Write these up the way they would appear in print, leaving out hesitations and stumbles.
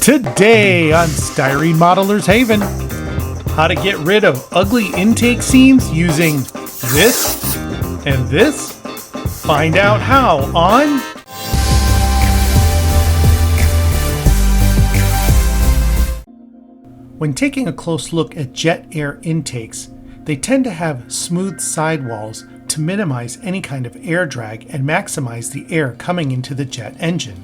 Today on Styrene Modeler's Haven, how to get rid of ugly intake seams using this and this. Find out how on When taking a close look at jet air intakes, they tend to have smooth sidewalls to minimize any kind of air drag and maximize the air coming into the jet engine.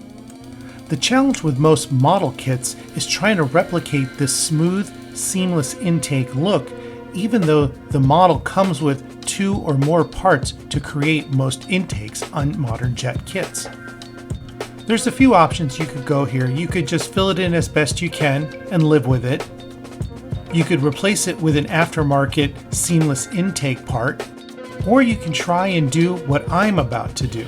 The challenge with most model kits is trying to replicate this smooth, seamless intake look, even though the model comes with 2 or more parts to create most intakes on modern jet kits. There's a few options you could go here. You could just fill it in as best you can and live with it. You could replace it with an aftermarket seamless intake part, or you can try and do what I'm about to do.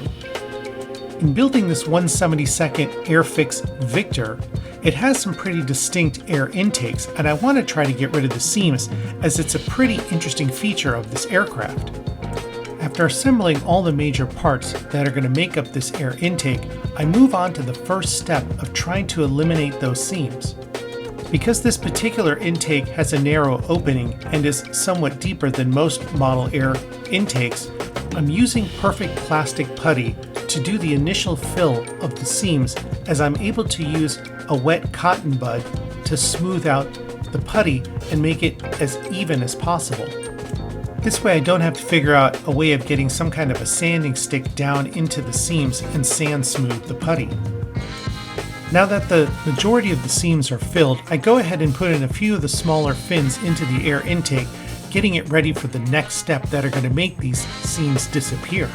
In building this 1/72 Airfix Victor, it has some pretty distinct air intakes, and I want to try to get rid of the seams as it's a pretty interesting feature of this aircraft. After assembling all the major parts that are going to make up this air intake, I move on to the first step of trying to eliminate those seams. Because this particular intake has a narrow opening and is somewhat deeper than most model air intakes, I'm using perfect plastic putty to do the initial fill of the seams, as I'm able to use a wet cotton bud to smooth out the putty and make it as even as possible. This way I don't have to figure out a way of getting some kind of a sanding stick down into the seams and sand smooth the putty. Now that the majority of the seams are filled, I go ahead and put in a few of the smaller fins into the air intake, getting it ready for the next step that are going to make these seams disappear.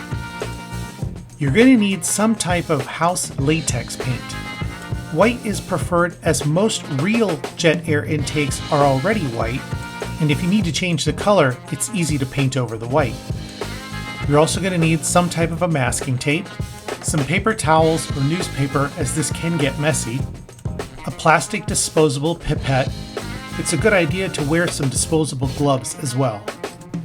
You're going to need some type of house latex paint. White is preferred, as most real jet air intakes are already white, and if you need to change the color, it's easy to paint over the white. You're also going to need some type of a masking tape, some paper towels or newspaper, as this can get messy, a plastic disposable pipette. It's a good idea to wear some disposable gloves as well.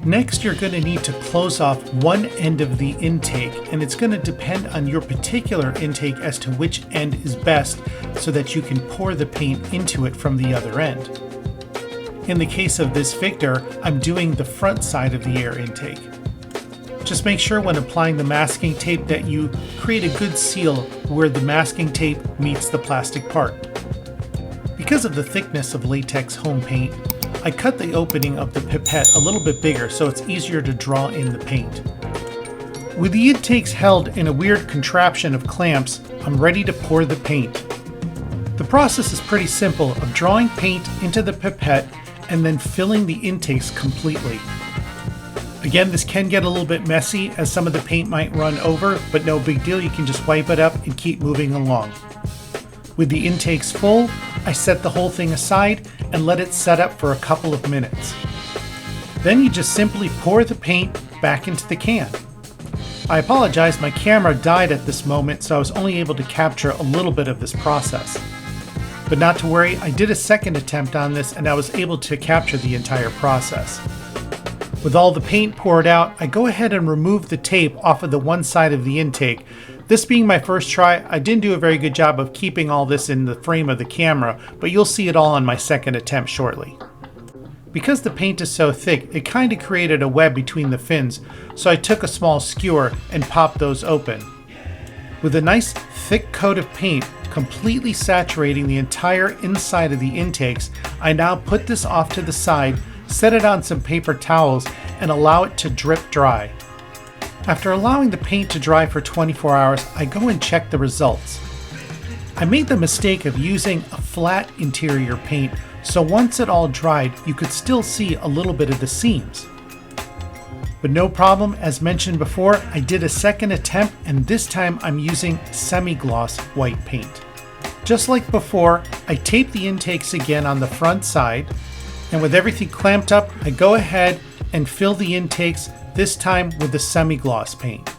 Next, you're going to need to close off one end of the intake, and it's going to depend on your particular intake as to which end is best, so that you can pour the paint into it from the other end. In the case of this Victor, I'm doing the front side of the air intake. Just make sure when applying the masking tape that you create a good seal where the masking tape meets the plastic part. Because of the thickness of latex home paint, I cut the opening of the pipette a little bit bigger so it's easier to draw in the paint. With the intakes held in a weird contraption of clamps, I'm ready to pour the paint. The process is pretty simple, of drawing paint into the pipette and then filling the intakes completely. Again, this can get a little bit messy as some of the paint might run over, but no big deal, you can just wipe it up and keep moving along. With the intakes full, I set the whole thing aside and let it set up for a couple of minutes. Then you just simply pour the paint back into the can. I apologize, my camera died at this moment, so I was only able to capture a little bit of this process. But not to worry, I did a second attempt on this and I was able to capture the entire process. With all the paint poured out, I go ahead and remove the tape off of the one side of the intake. This being my first try, I didn't do a very good job of keeping all this in the frame of the camera, but you'll see it all on my second attempt shortly. Because the paint is so thick, it kind of created a web between the fins, so I took a small skewer and popped those open. With a nice thick coat of paint completely saturating the entire inside of the intakes, I now put this off to the side, set it on some paper towels, and allow it to drip dry. After allowing the paint to dry for 24 hours, I go and check the results. I made the mistake of using a flat interior paint, so once it all dried, you could still see a little bit of the seams. But no problem, as mentioned before, I did a second attempt, and this time I'm using semi-gloss white paint. Just like before, I tape the intakes again on the front side, and with everything clamped up, I go ahead and fill the intakes, this time with the semi-gloss paint.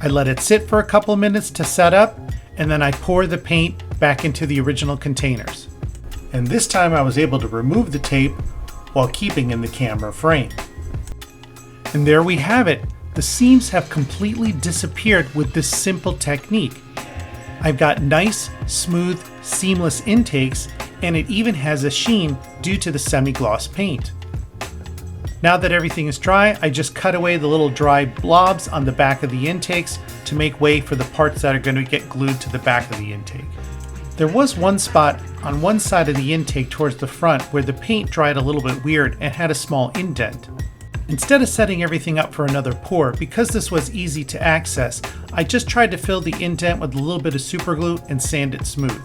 I let it sit for a couple minutes to set up, and then I pour the paint back into the original containers. And this time I was able to remove the tape while keeping in the camera frame. And there we have it. The seams have completely disappeared with this simple technique. I've got nice, smooth, seamless intakes, and it even has a sheen due to the semi-gloss paint. Now that everything is dry, I just cut away the little dry blobs on the back of the intakes to make way for the parts that are going to get glued to the back of the intake. There was one spot on one side of the intake towards the front where the paint dried a little bit weird and had a small indent. Instead of setting everything up for another pour, because this was easy to access, I just tried to fill the indent with a little bit of super glue and sand it smooth.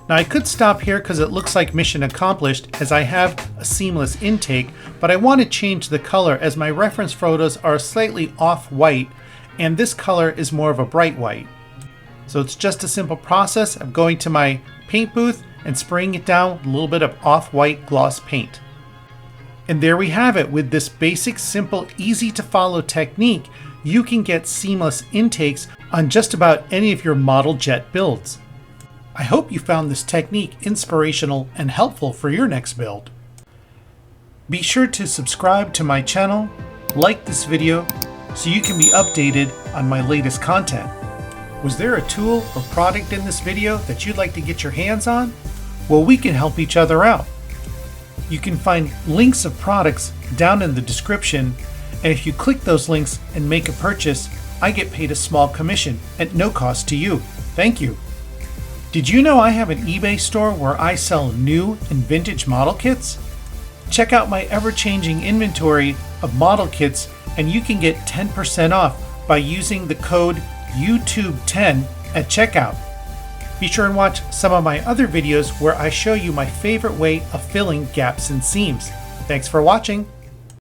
Now I could stop here because it looks like mission accomplished as I have a seamless intake, but I want to change the color as my reference photos are slightly off-white and this color is more of a bright white. So it's just a simple process of going to my paint booth and spraying it down with a little bit of off-white gloss paint. And there we have it. With this basic, simple, easy to follow technique, you can get seamless intakes on just about any of your model jet builds. I hope you found this technique inspirational and helpful for your next build. Be sure to subscribe to my channel, like this video, so you can be updated on my latest content. Was there a tool or product in this video that you'd like to get your hands on? Well, we can help each other out. You can find links of products down in the description, and if you click those links and make a purchase, I get paid a small commission at no cost to you. Thank you. Did you know I have an eBay store where I sell new and vintage model kits? Check out my ever-changing inventory of model kits and you can get 10% off by using the code YouTube10 at checkout. Be sure and watch some of my other videos where I show you my favorite way of filling gaps and seams. Thanks for watching.